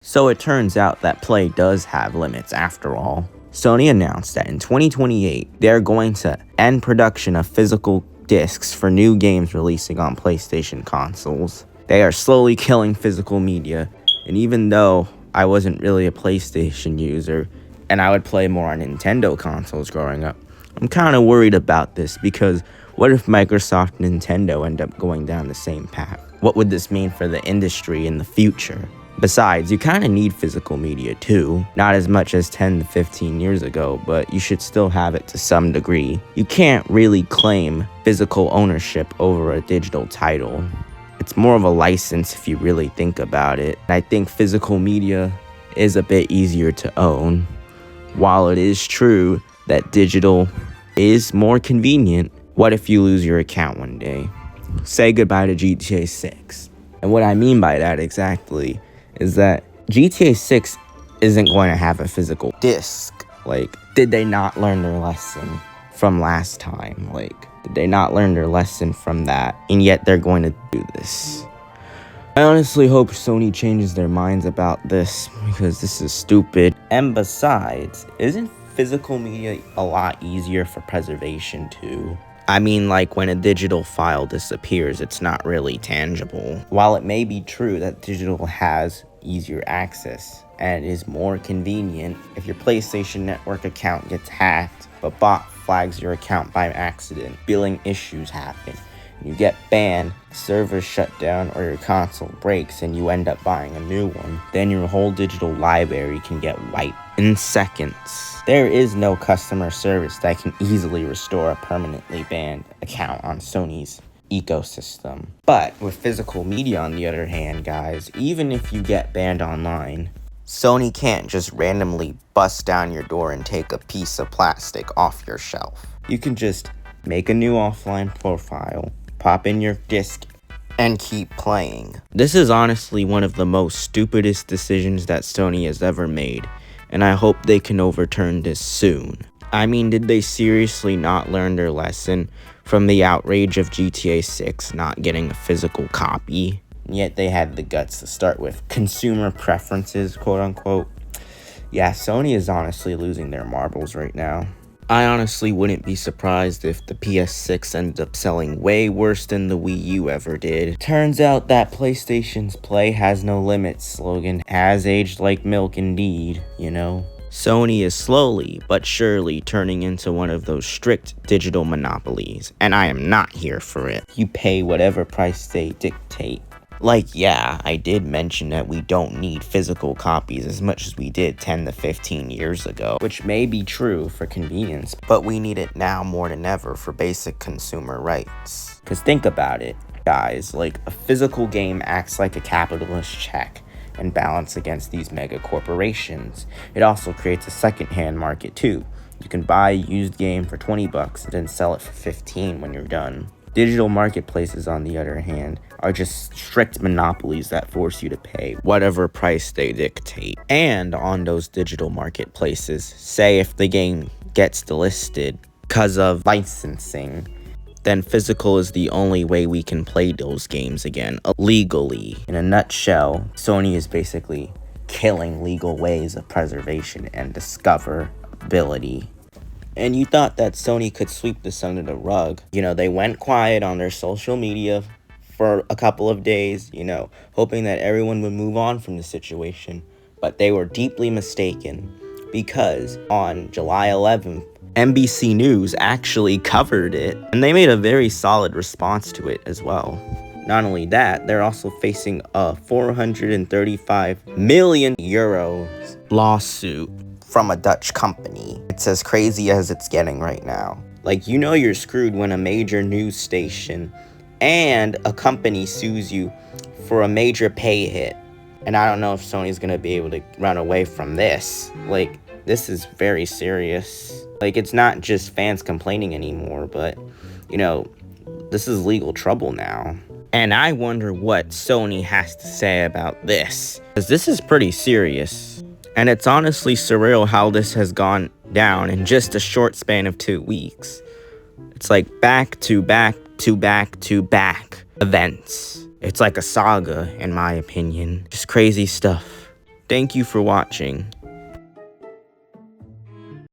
So it turns out that play does have limits after all. Sony announced that in 2028, they're going to end production of physical discs for new games releasing on PlayStation consoles. They are slowly killing physical media, and even though I wasn't really a PlayStation user, and I would play more on Nintendo consoles growing up, I'm kind of worried about this because what if Microsoft and Nintendo end up going down the same path? What would this mean for the industry in the future? Besides, you kind of need physical media too. Not as much as 10 to 15 years ago, but you should still have it to some degree. You can't really claim physical ownership over a digital title. It's more of a license if you really think about it. I think physical media is a bit easier to own. While it is true that digital is more convenient, what if you lose your account one day? Say goodbye to GTA 6. And what I mean by that exactly is that GTA 6 isn't going to have a physical disc. Like, did they not learn their lesson from last time? Like, did they not learn their lesson from that? And yet they're going to do this. I honestly hope Sony changes their minds about this because this is stupid. And besides, isn't physical media a lot easier for preservation too? I mean, like when a digital file disappears, it's not really tangible. While it may be true that digital has easier access and is more convenient, if your PlayStation Network account gets hacked, but bot flags your account by accident, billing issues happen, you get banned, servers shut down, or your console breaks and you end up buying a new one, then your whole digital library can get wiped in seconds. There is no customer service that can easily restore a permanently banned account on Sony's ecosystem. But with physical media, on the other hand, guys, even if you get banned online, Sony can't just randomly bust down your door and take a piece of plastic off your shelf. You can just make a new offline profile, pop in your disc, and keep playing. This is honestly one of the most stupidest decisions that Sony has ever made, and I hope they can overturn this soon. I mean, did they seriously not learn their lesson from the outrage of GTA 6 not getting a physical copy? Yet they had the guts to start with consumer preferences, quote unquote. Yeah, Sony is honestly losing their marbles right now. I honestly wouldn't be surprised if the PS6 ended up selling way worse than the Wii U ever did. Turns out that PlayStation's play has no limits slogan has aged like milk indeed, you know? Sony is slowly but surely turning into one of those strict digital monopolies, and I am not here for it. You pay whatever price they dictate. Like, yeah, I did mention that we don't need physical copies as much as we did 10 to 15 years ago, which may be true for convenience, but we need it now more than ever for basic consumer rights. Because think about it, guys, like, a physical game acts like a capitalist check and balance against these mega corporations. It also creates a second-hand market too. You can buy a used game for 20 bucks and then sell it for 15 when you're done. Digital marketplaces, on the other hand, are just strict monopolies that force you to pay whatever price they dictate. And on those digital marketplaces, say if the game gets delisted because of licensing, then physical is the only way we can play those games again, legally. In a nutshell, Sony is basically killing legal ways of preservation and discoverability. And you thought that Sony could sweep this under the rug. You know, they went quiet on their social media for a couple of days, you know, hoping that everyone would move on from the situation. But they were deeply mistaken because on July 11th, NBC News actually covered it, and they made a very solid response to it as well. Not only that, they're also facing a 435 million euros lawsuit from a Dutch company. It's as crazy as it's getting right now. Like, you know you're screwed when a major news station and a company sues you for a major pay hit. And I don't know if Sony's gonna be able to run away from this. Like, this is very serious. Like, it's not just fans complaining anymore, but, you know, this is legal trouble now. And I wonder what Sony has to say about this, because this is pretty serious. And it's honestly surreal how this has gone down in just a short span of 2 weeks. It's like back to back to back to back events. It's like a saga, in my opinion. Just crazy stuff. Thank you for watching.